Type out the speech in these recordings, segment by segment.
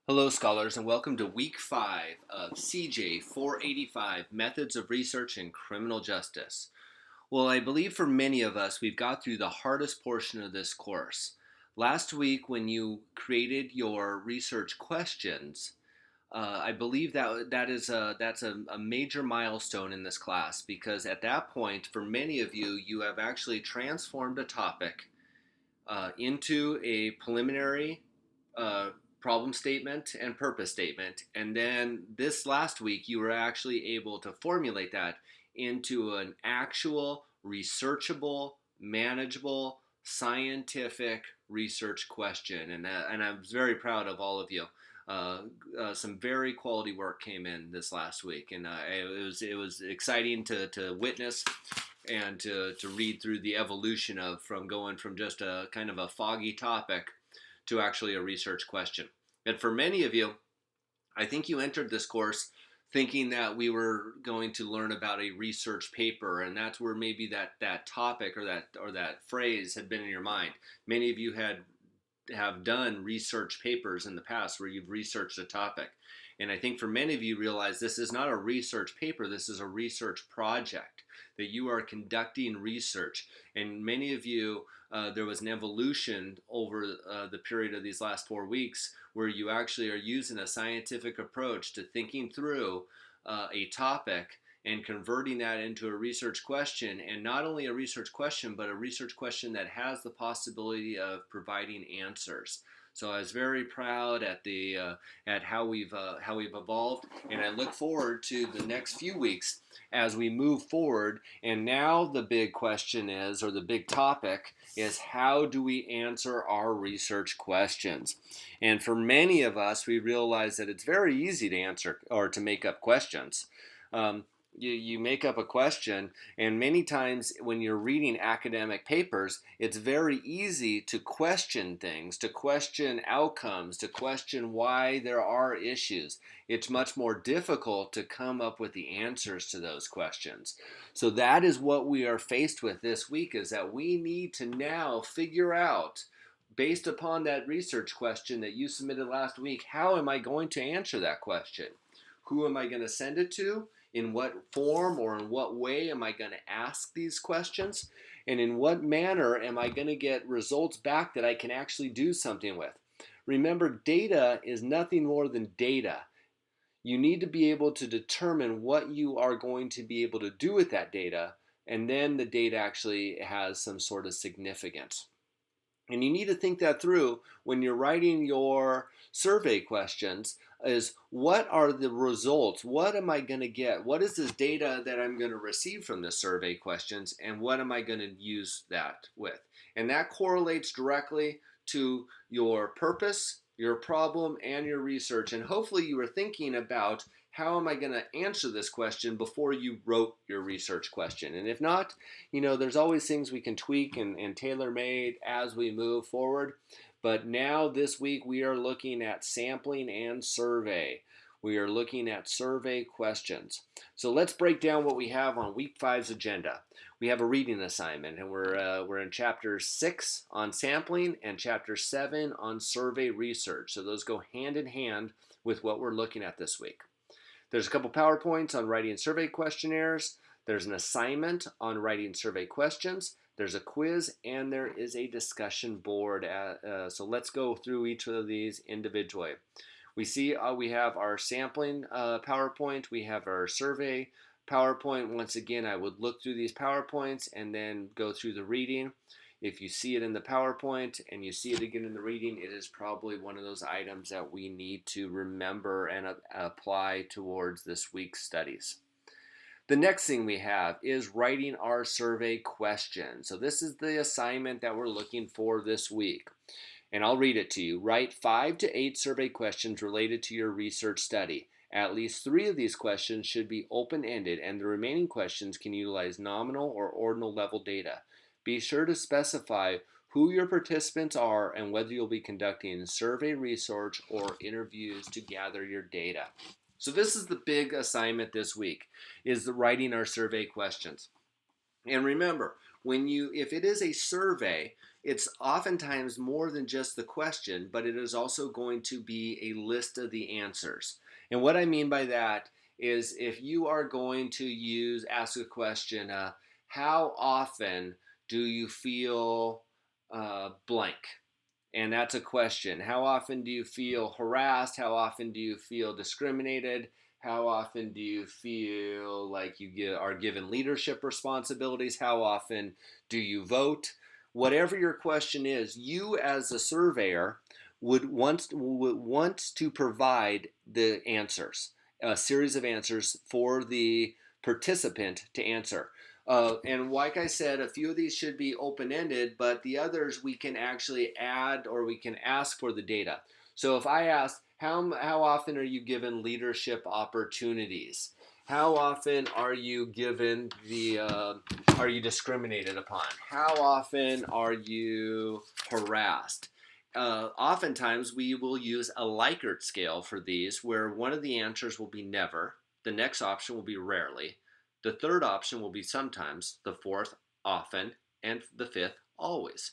Hello, scholars, and welcome to week 5 of CJ485 Methods of Research in Criminal Justice. Well, I believe for many of us, we've got through the hardest portion of this course. Last week, when you created your research questions, I believe that's a major milestone in this class because at that point, for many of you, you have actually transformed a topic into a preliminary uh, problem statement and purpose statement. And then this last week, you were actually able to formulate that into an actual researchable, manageable, scientific research question. And I'm very proud of all of you. Some very quality work came in this last week, and it was exciting to witness and to read through the evolution of from going from just a kind of a foggy topic to actually a research question. And for many of you, I think you entered this course thinking that we were going to learn about a research paper, and that's where maybe that topic or that phrase had been in your mind. Many of you have done research papers in the past where you've researched a topic. And I think for many of you realize this is not a research paper, this is a research project, that you are conducting research. And many of you, there was an evolution over the period of these last 4 weeks where you actually are using a scientific approach to thinking through a topic and converting that into a research question, and not only a research question, but a research question that has the possibility of providing answers. So I was very proud at how we've evolved, and I look forward to the next few weeks as we move forward. And now the big question is, or the big topic is, how do we answer our research questions? And for many of us, we realize that it's very easy to answer or to make up questions. You make up a question, and many times when you're reading academic papers, it's very easy to question things, to question outcomes, to question why there are issues. It's much more difficult to come up with the answers to those questions. So that is what we are faced with this week, is that we need to now figure out, based upon that research question that you submitted last week, how am I going to answer that question? Who am I going to send it to? In what form or in what way am I going to ask these questions? And in what manner am I going to get results back that I can actually do something with? Remember, data is nothing more than data. You need to be able to determine what you are going to be able to do with that data, and then the data actually has some sort of significance. And you need to think that through when you're writing your survey questions, is what are the results? What am I going to get? What is this data that I'm going to receive from the survey questions, and what am I going to use that with? And that correlates directly to your purpose, your problem, and your research. And hopefully you were thinking about, how am I going to answer this question before you wrote your research question? And if not, there's always things we can tweak and tailor made as we move forward. But now this week we are looking at sampling and survey. We are looking at survey questions. So let's break down what we have on week 5's agenda. We have a reading assignment, and we're in chapter 6 on sampling and chapter 7 on survey research. So those go hand in hand with what we're looking at this week. There's a couple PowerPoints on writing survey questionnaires. There's an assignment on writing survey questions. There's a quiz, and there is a discussion board. So let's go through each of these individually. We see we have our sampling PowerPoint. We have our survey PowerPoint. Once again, I would look through these PowerPoints and then go through the reading. If you see it in the PowerPoint and you see it again in the reading, it is probably one of those items that we need to remember and apply towards this week's studies. The next thing we have is writing our survey question. So this is the assignment that we're looking for this week. And I'll read it to you. Write 5 to 8 survey questions related to your research study. At least 3 of these questions should be open-ended, and the remaining questions can utilize nominal or ordinal level data. Be sure to specify who your participants are and whether you'll be conducting survey research or interviews to gather your data. So this is the big assignment this week, is the writing our survey questions. And remember, if it is a survey, it's oftentimes more than just the question, but it is also going to be a list of the answers. And what I mean by that is if you are going to ask a question, how often do you feel blank? And that's a question. How often do you feel harassed? How often do you feel discriminated? How often do you feel like are given leadership responsibilities? How often do you vote? Whatever your question is, you as a surveyor would want to provide the answers, a series of answers for the participant to answer. And like I said, a few of these should be open-ended, but the others we can actually add or we can ask for the data. So if I ask, how often are you given leadership opportunities? How often are you are you discriminated upon? How often are you harassed? Oftentimes we will use a Likert scale for these, where one of the answers will be never, the next option will be rarely, the third option will be sometimes, the fourth often, and the fifth always.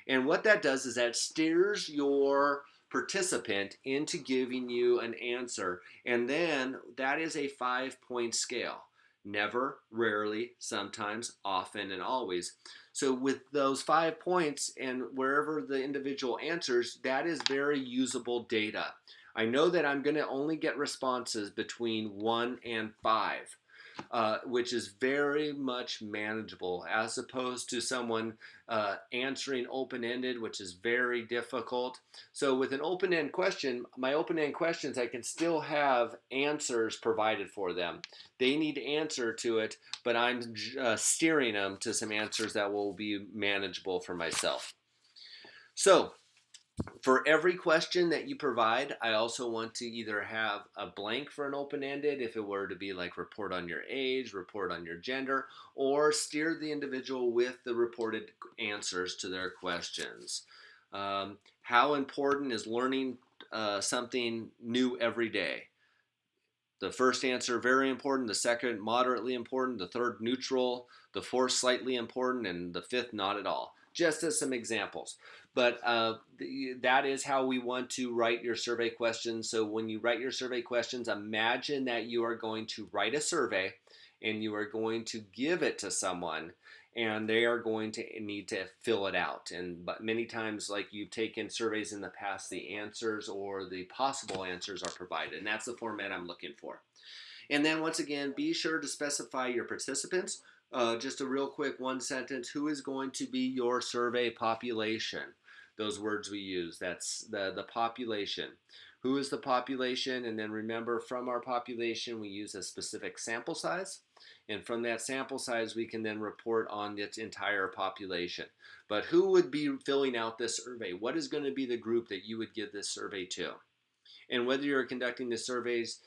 And what that does is that steers your participant into giving you an answer. And then that is a 5-point scale. Never, rarely, sometimes, often, and always. So with those 5 points and wherever the individual answers, that is very usable data. I know that I'm going to only get responses between 1 and 5. Which is very much manageable as opposed to someone answering open-ended, which is very difficult. So with an open-end question, my open-end questions, I can still have answers provided for them. They need to answer to it, but I'm steering them to some answers that will be manageable for myself. So for every question that you provide, I also want to either have a blank for an open-ended, if it were to be like report on your age, report on your gender, or steer the individual with the reported answers to their questions. How important is learning something new every day? The first answer, very important. The second, moderately important. The third, neutral. The fourth, slightly important. And the fifth, not at all. Just as some examples. But that is how we want to write your survey questions. So when you write your survey questions, imagine that you are going to write a survey and you are going to give it to someone and they are going to need to fill it out. But many times, like you've taken surveys in the past, the answers or the possible answers are provided, and that's the format I'm looking for. And then once again, be sure to specify your participants. Just a real quick one sentence: who is going to be your survey population? Those words we use, that's the population. Who is the population? And then remember, from our population, we use a specific sample size. And from that sample size, we can then report on its entire population. But who would be filling out this survey? What is going to be the group that you would give this survey to? And whether you're conducting the surveys,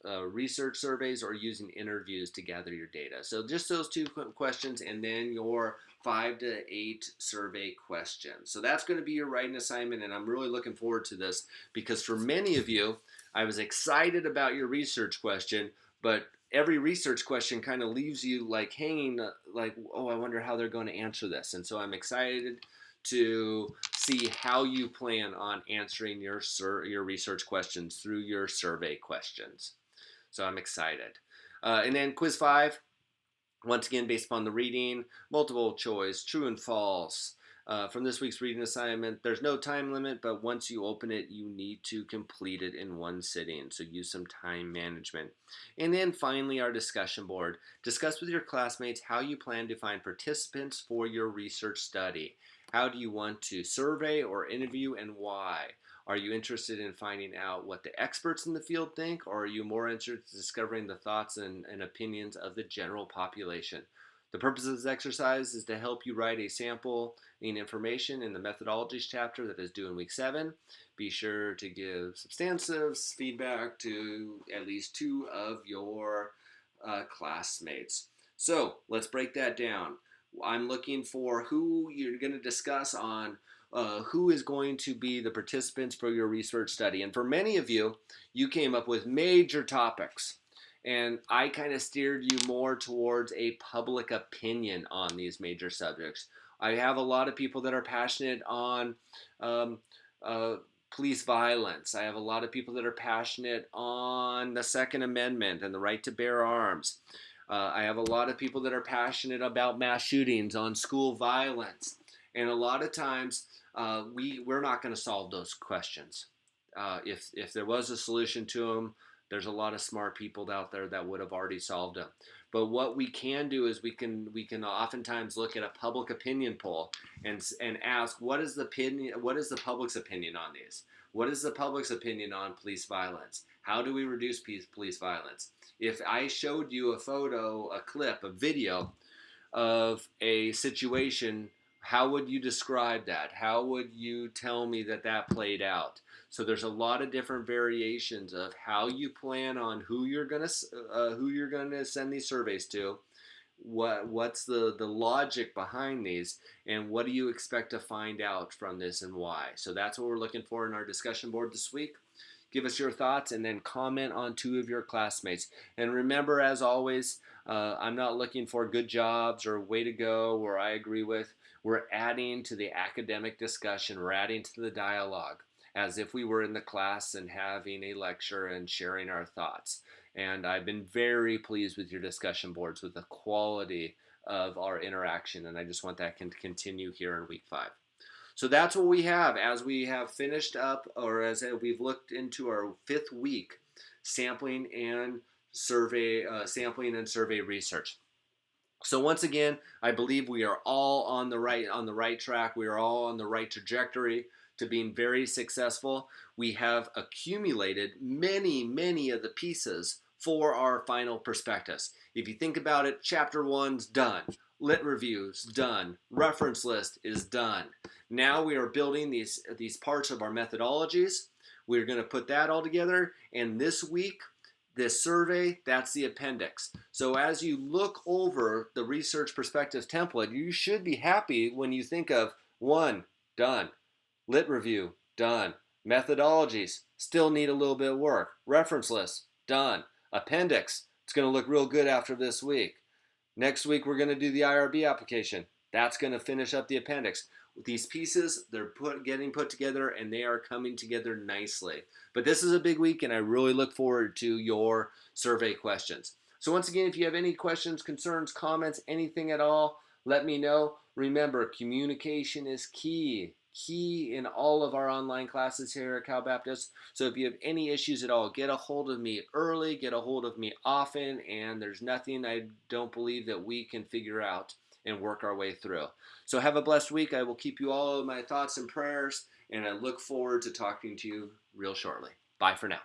research surveys, or using interviews to gather your data. So just those two questions, and then your 5 to 8 survey questions. So that's going to be your writing assignment, and I'm really looking forward to this because for many of you, I was excited about your research question, but every research question kind of leaves you like hanging, like, oh, I wonder how they're going to answer this. And so I'm excited to see how you plan on answering your research questions through your survey questions. So I'm excited. And then quiz 5, once again, based upon the reading, multiple choice, true and false. From this week's reading assignment, there's no time limit, but once you open it, you need to complete it in one sitting. So use some time management. And then finally, our discussion board. Discuss with your classmates how you plan to find participants for your research study. How do you want to survey or interview, and why? Are you interested in finding out what the experts in the field think, or are you more interested in discovering the thoughts and opinions of the general population? The purpose of this exercise is to help you write a sample and information in the methodologies chapter that is due in week 7. Be sure to give substantive feedback to at least 2 of your classmates. So let's break that down. I'm looking for who you're going to discuss on who is going to be the participants for your research study. And for many of you, you came up with major topics. And I kind of steered you more towards a public opinion on these major subjects. I have a lot of people that are passionate on um, uh, police violence. I have a lot of people that are passionate on the Second Amendment and the right to bear arms. I have a lot of people that are passionate about mass shootings, on school violence. And a lot of times, we're not going to solve those questions. If there was a solution to them, there's a lot of smart people out there that would have already solved them. But what we can do is we can oftentimes look at a public opinion poll and ask what is the public's opinion on these? What is the public's opinion on police violence? How do we reduce police violence? If I showed you a photo, a clip, a video of a situation, how would you describe that? How would you tell me that that played out? So there's a lot of different variations of how you plan on who you're gonna send these surveys to. What's the logic behind these, and what do you expect to find out from this and why? So that's what we're looking for in our discussion board this week. Give us your thoughts and then comment on two of your classmates. And remember, as always, I'm not looking for good jobs or way to go or I agree with. We're adding to the academic discussion. We're adding to the dialogue as if we were in the class and having a lecture and sharing our thoughts. And I've been very pleased with your discussion boards, with the quality of our interaction. And I just want that to continue here in week 5. So that's what we have as we have finished up, or as we've looked into our 5th week, sampling and survey research. So once again, I believe we are all on the right track. We are all on the right trajectory to being very successful. We have accumulated many of the pieces for our final prospectus. If you think about it, chapter 1's done. Lit review's done. Reference list is done. Now we are building these parts of our methodologies. We're going to put that all together, and this week, this survey, that's the appendix. So as you look over the research perspectives template, you should be happy when you think of 1, done. Lit review, done. Methodologies, still need a little bit of work. Reference list, done. Appendix, it's going to look real good after this week. Next week, we're going to do the IRB application. That's going to finish up the appendix. These pieces, they're getting put together, and they are coming together nicely. But this is a big week, and I really look forward to your survey questions. So once again, if you have any questions, concerns, comments, anything at all, let me know. Remember, communication is key in all of our online classes here at Cal Baptist. So if you have any issues at all, get a hold of me early, get a hold of me often, and there's nothing I don't believe that we can figure out and work our way through. So have a blessed week. I will keep you all in my thoughts and prayers, and I look forward to talking to you real shortly. Bye for now.